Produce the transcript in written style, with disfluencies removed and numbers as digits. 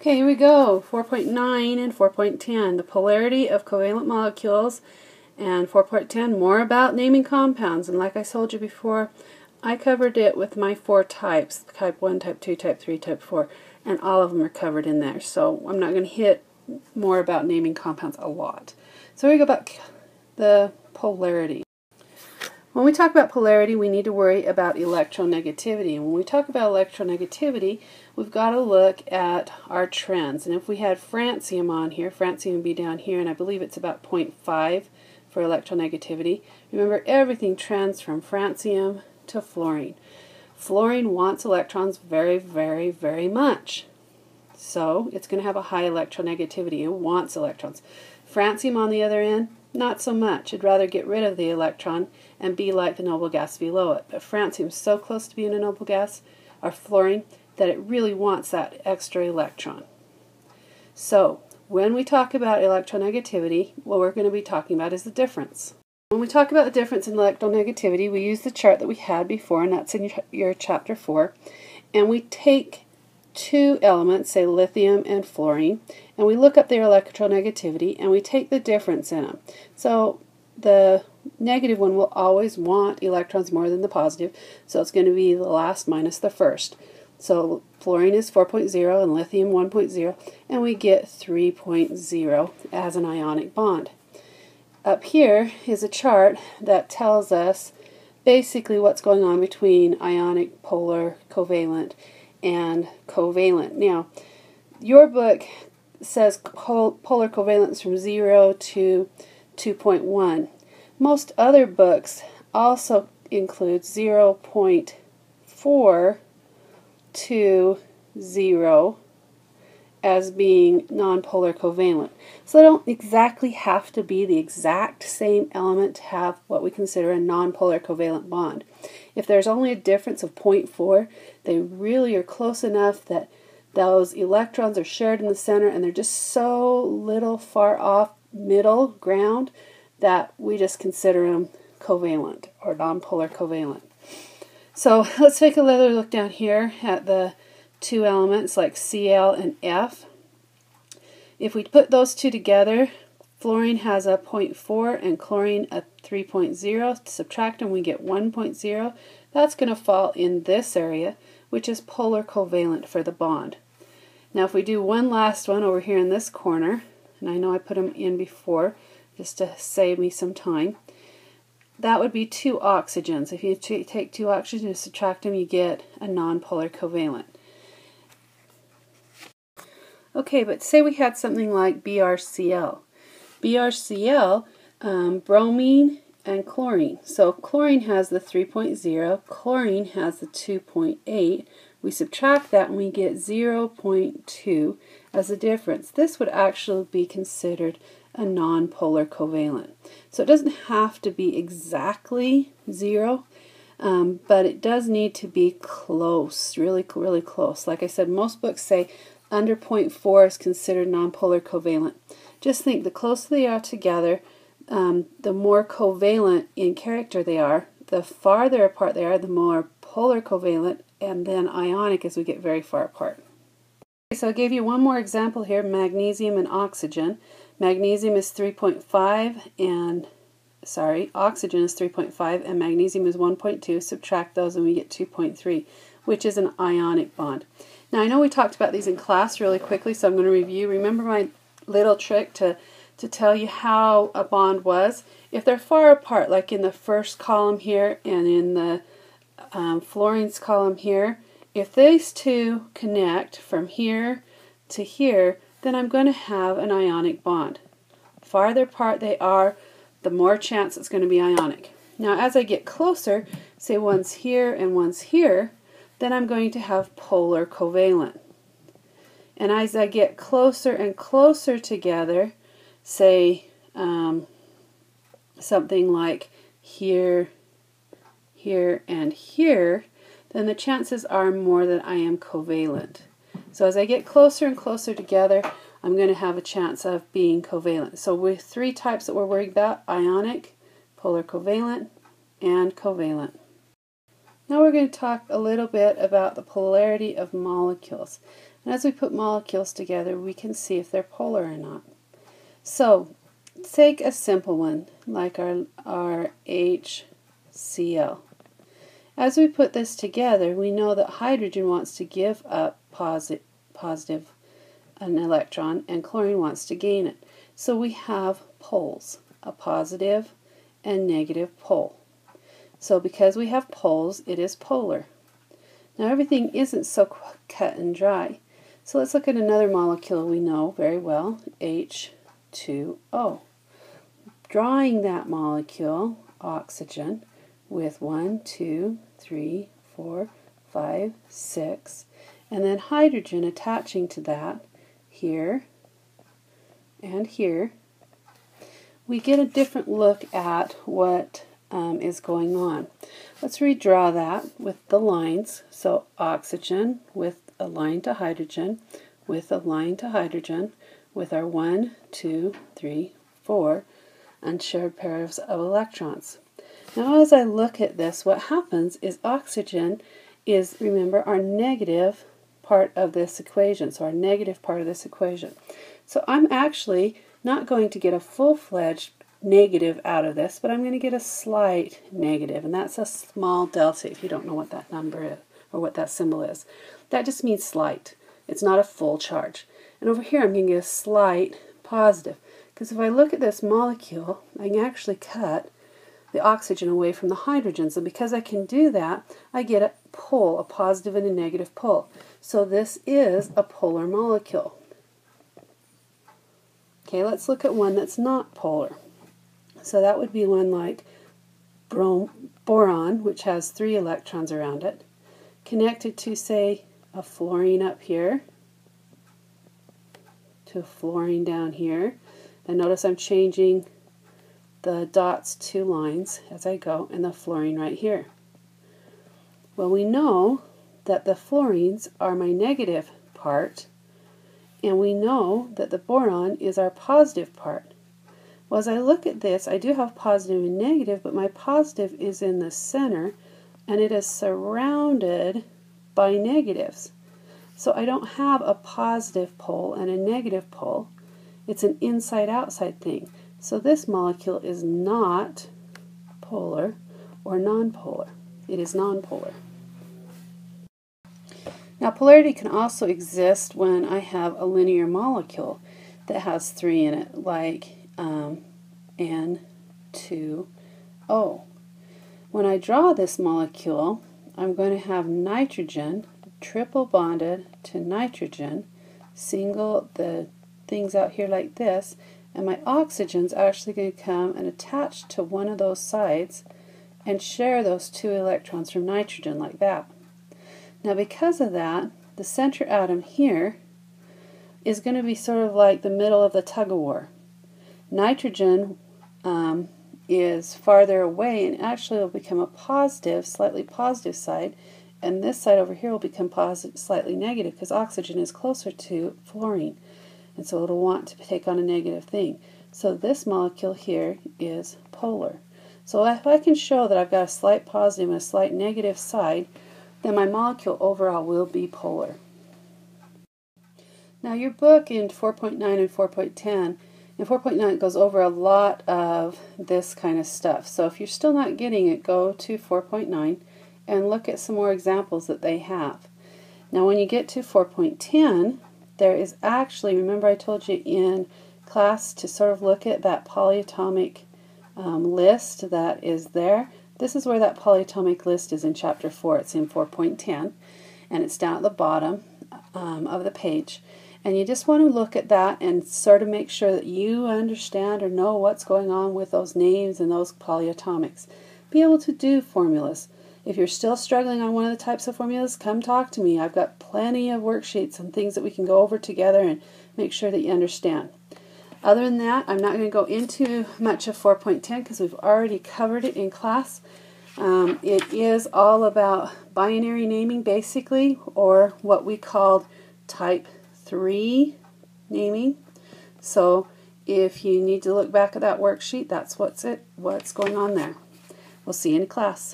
Okay, here we go. 4.9 and 4.10, the polarity of covalent molecules, and 4.10, more about naming compounds. And like I told you before, I covered it with my 4 types, type 1, type 2, type 3, type 4, and all of them are covered in there. So I'm not going to hit more about naming compounds a lot. So we go back the polarity. When we talk about polarity, we need to worry about electronegativity. And when we talk about electronegativity, we've got to look at our trends. And if we had francium on here, francium would be down here, and I believe it's about 0.5 for electronegativity. Remember, everything trends from francium to fluorine. Fluorine wants electrons very, very, very much. So it's going to have a high electronegativity. It wants electrons. Francium, on the other end, not so much. It'd rather get rid of the electron and be like the noble gas below it. But francium is so close to being a noble gas, or fluorine, that it really wants that extra electron. So when we talk about electronegativity, what we're going to be talking about is the difference. When we talk about the difference in electronegativity, we use the chart that we had before, and that's in your chapter 4, and we take 2 elements, say lithium and fluorine, and we look up their electronegativity and we take the difference in them. So the negative one will always want electrons more than the positive, so it's going to be the last minus the first. So fluorine is 4.0 and lithium 1.0, and we get 3.0 as an ionic bond. Up here is a chart that tells us basically what's going on between ionic, polar, covalent, and covalent. Now, your book says polar covalence from 0 to 2.1. Most other books also include 0.4 to 0 as being nonpolar covalent. So they don't exactly have to be the exact same element to have what we consider a nonpolar covalent bond. If there's only a difference of 0.4, they really are close enough that those electrons are shared in the center and they're just so little far off middle ground that we just consider them covalent or nonpolar covalent. So let's take another look down here at the 2 elements like Cl and F. If we put those 2 together, fluorine has a 0.4 and chlorine a 3.0. Subtract them, we get 1.0. That's going to fall in this area, which is polar covalent for the bond. Now if we do one last one over here in this corner, and I know I put them in before just to save me some time, that would be 2 oxygens. If you take 2 oxygens and subtract them, you get a nonpolar covalent. Okay, but say we had something like BrCl. BrCl, bromine and chlorine. So chlorine has the 3.0, chlorine has the 2.8. We subtract that and we get 0.2 as a difference. This would actually be considered a nonpolar covalent. So it doesn't have to be exactly 0, but it does need to be close, really, really close. Like I said, most books say under 0.4 is considered nonpolar covalent. Just think, the closer they are together, the more covalent in character they are. The farther apart they are, the more polar covalent, and then ionic as we get very far apart. Okay, so I gave you one more example here, magnesium and oxygen. Magnesium is 3.5 and oxygen is 3.5 and magnesium is 1.2. Subtract those and we get 2.3, which is an ionic bond. Now I know we talked about these in class really quickly, so I'm going to review. Remember my little trick to tell you how a bond was? If they're far apart, like in the first column here and in the fluorine's column here, if these 2 connect from here to here, then I'm going to have an ionic bond. The farther apart they are, the more chance it's going to be ionic. Now as I get closer, say one's here and one's here, then I'm going to have polar covalent. And as I get closer and closer together, say something like here, here, and here, then the chances are more that I am covalent. So as I get closer and closer together, I'm going to have a chance of being covalent. So with 3 types that we're worried about: ionic, polar covalent, and covalent. Now we're going to talk a little bit about the polarity of molecules. And as we put molecules together, we can see if they're polar or not. So, take a simple one, like our HCl. As we put this together, we know that hydrogen wants to give up positive an electron, and chlorine wants to gain it. So we have poles, a positive and negative pole. So because we have poles, it is polar. Now everything isn't so cut and dry. So let's look at another molecule we know very well, H2O. Drawing that molecule, oxygen, with 1, 2, 3, 4, 5, 6, and then hydrogen attaching to that here and here, we get a different look at what is going on. Let's redraw that with the lines. So oxygen with a line to hydrogen, with a line to hydrogen, with our 1, 2, 3, 4 unshared pairs of electrons. Now as I look at this, what happens is oxygen is, remember, our negative part of this equation, so our negative part of this equation. So I'm actually not going to get a full-fledged negative out of this, but I'm going to get a slight negative, and that's a small delta if you don't know what that number is, or what that symbol is. That just means slight. It's not a full charge. And over here I'm going to get a slight positive, because if I look at this molecule, I can actually cut the oxygen away from the hydrogens, and because I can do that, I get a pole, a positive and a negative pole. So this is a polar molecule. Okay, let's look at one that's not polar. So that would be one like boron, which has 3 electrons around it, connected to, say, a fluorine up here, to a fluorine down here. And notice I'm changing the dots to lines as I go, and the fluorine right here. Well, we know that the fluorines are my negative part, and we know that the boron is our positive part. Well, as I look at this, I do have positive and negative, but my positive is in the center, and it is surrounded by negatives. So I don't have a positive pole and a negative pole. It's an inside-outside thing. So this molecule is not polar or nonpolar. It is nonpolar. Now polarity can also exist when I have a linear molecule that has 3 in it, like N2O. When I draw this molecule, I'm going to have nitrogen triple bonded to nitrogen, single the things out here like this, and my oxygen's actually going to come and attach to one of those sides and share those 2 electrons from nitrogen like that. Now because of that, the center atom here is going to be sort of like the middle of the tug-of-war. Nitrogen is farther away, and actually will become a positive, slightly positive side, and this side over here will become positive, slightly negative, because oxygen is closer to fluorine, and so it'll want to take on a negative thing. So this molecule here is polar. So if I can show that I've got a slight positive and a slight negative side, then my molecule overall will be polar. Now your book in 4.9 and 4.10, in 4.9 it goes over a lot of this kind of stuff. So if you're still not getting it, go to 4.9 and look at some more examples that they have. Now when you get to 4.10, there is actually, remember I told you in class to sort of look at that polyatomic list that is there. This is where that polyatomic list is in chapter 4. It's in 4.10, and it's down at the bottom of the page. And you just want to look at that and sort of make sure that you understand or know what's going on with those names and those polyatomics. Be able to do formulas. If you're still struggling on one of the types of formulas, come talk to me. I've got plenty of worksheets and things that we can go over together and make sure that you understand. Other than that, I'm not going to go into much of 4.10 because we've already covered it in class. It is all about binary naming basically, or what we called type 3 naming. So if you need to look back at that worksheet, that's what's going on there. We'll see you in class.